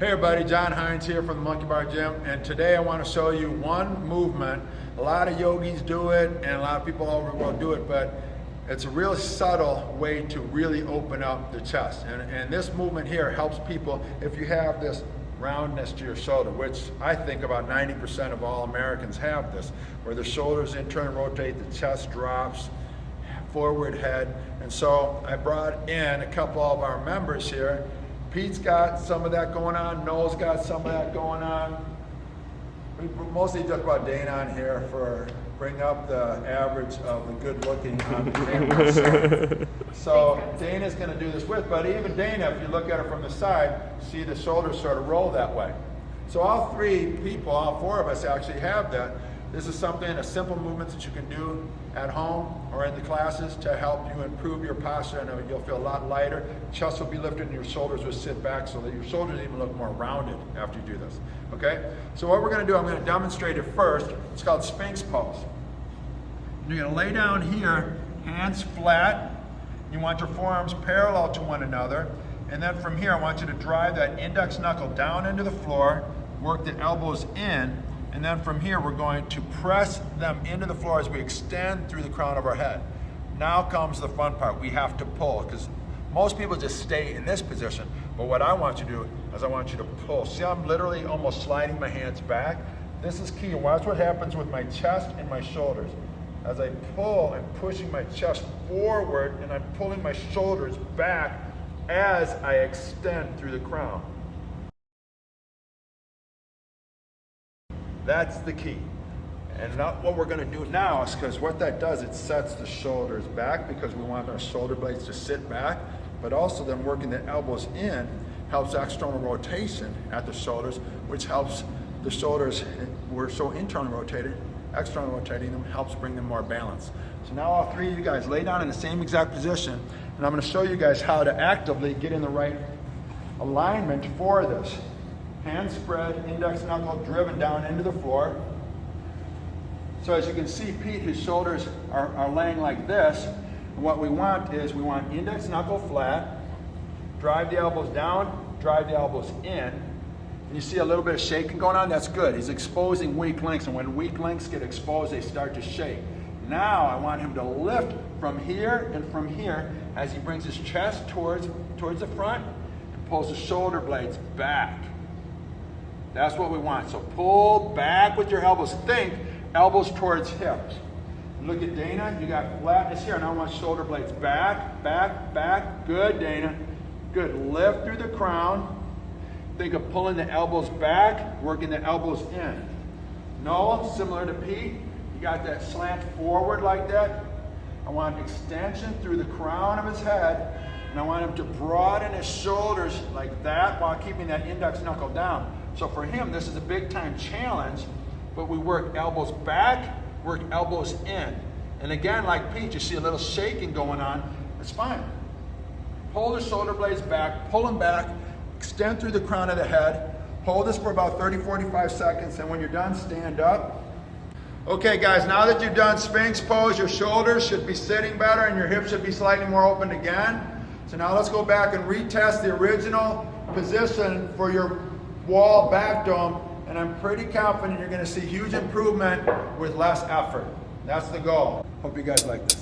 Hey everybody, John Hines here from the Monkey Bar Gym, and today I want to show you one movement. A lot of yogis do it and a lot of people all over the world do it, but it's a real subtle way to really open up the chest. And this movement here helps people if you have this roundness to your shoulder, which I think about 90% of all Americans have this, where the shoulders internally rotate, the chest drops, forward head. And so I brought in a couple of our members here. Pete's got some of that going on, Noel's got some of that going on. We mostly talk about Dana on here for bring up the average of the good looking on camera. So Dana's gonna do this with, but even Dana, if you look at her from the side, see the shoulders sort of roll that way. So all three people, all four of us actually have that. This is something, a simple movement that you can do at home or in the classes to help you improve your posture, and you'll feel a lot lighter. Chest will be lifted and your shoulders will sit back so that your shoulders even look more rounded after you do this, okay? So what we're gonna do, I'm gonna demonstrate it first. It's called Sphinx pose. You're gonna lay down here, hands flat. You want your forearms parallel to one another. And then from here, I want you to drive that index knuckle down into the floor, work the elbows in, and then from here, we're going to press them into the floor as we extend through the crown of our head. Now comes the fun part. We have to pull, because most people just stay in this position. But what I want you to do is I want you to pull. See, I'm literally almost sliding my hands back. This is key. Watch what happens with my chest and my shoulders. As I pull, I'm pushing my chest forward and I'm pulling my shoulders back as I extend through the crown. That's the key. And not what we're going to do now is because what that does, it sets the shoulders back because we want our shoulder blades to sit back, but also then working the elbows in helps external rotation at the shoulders, which helps the shoulders, we're so internally rotated, externally rotating them helps bring them more balance. So now all three of you guys lay down in the same exact position, and I'm going to show you guys how to actively get in the right alignment for this. Hands spread, index knuckle driven down into the floor. So as you can see, Pete, his shoulders are laying like this. And what we want is we want index knuckle flat, drive the elbows down, drive the elbows in. And you see a little bit of shaking going on, that's good. He's exposing weak links, and when weak links get exposed, they start to shake. Now I want him to lift from here and from here as he brings his chest towards the front and pulls the shoulder blades back. That's what we want. So pull back with your elbows. Think elbows towards hips. Look at Dana. You got flatness here. Now I want shoulder blades back, back, back. Good, Dana. Good. Lift through the crown. Think of pulling the elbows back, working the elbows in. Noel, similar to Pete, you got that slant forward like that. I want extension through the crown of his head, and I want him to broaden his shoulders like that while keeping that index knuckle down. So for him, this is a big time challenge, but we work elbows back, work elbows in. And again, like Pete, you see a little shaking going on. It's fine. Pull the shoulder blades back, pull them back, extend through the crown of the head. Hold this for about 30-45 seconds, and when you're done, stand up. Okay guys, now that you've done Sphinx pose, your shoulders should be sitting better and your hips should be slightly more open again. So now let's go back and retest the original position for your wall back dome, and I'm pretty confident you're going to see huge improvement with less effort. That's the goal. Hope you guys like this.